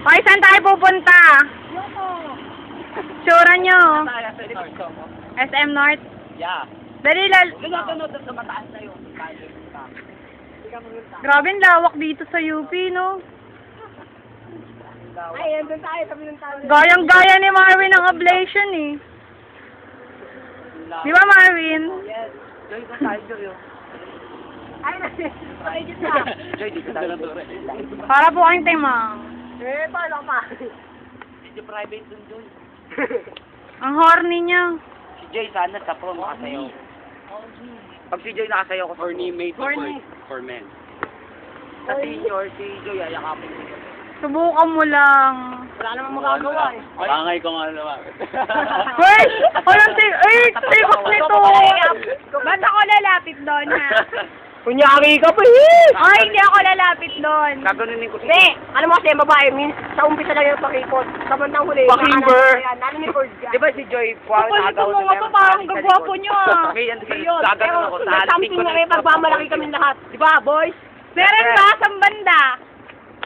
Okay, saan tayo pupunta? Tsura nyo. SM North. Yeah. Dali lal... Sa mataas na yun. Grabe ang lawak dito sa UP, no? Ay, andun tayo, sabi ng tao. Gayang-gaya ni Marvin ang ablation, eh. Di ba, Marvin? Yes. Joy, kung tayo, Joy. Ay, ay, dito na. Joy, dito tayo. Para po kayong timang. Eh, paano pa? Medyo private dun, Joy. Ang horny niya. Si Joy, sana sa prom nakasayaw. Pag si Joy nakasayaw ko sa Horny made for Horny. for men. Sa senior, si Joy, ayakapin ko. Subukan mo lang. Wala namang magagawa eh. Bangay ko nga naman. Wait! Walang tikos nito! Ba't ako lalapit doon, ha? Kunyari ka pa eh! Ay, hindi ako lalapit doon. Gaganunin ko si Hindi, alam mo kasi babae, means sa umpisa lang yung pakikot. Sa bandang huli, Pakimber. Nalo ni Ford dyan. Di ba si Joy, puwang Kapalito nakagawa mo nga pa, parang gagwapo niyo, ah. Ngayon, Ayun, gaganon ako. pero something na may pagmamalaki kami lahat. Di ba, boys? Meron ba sa banda?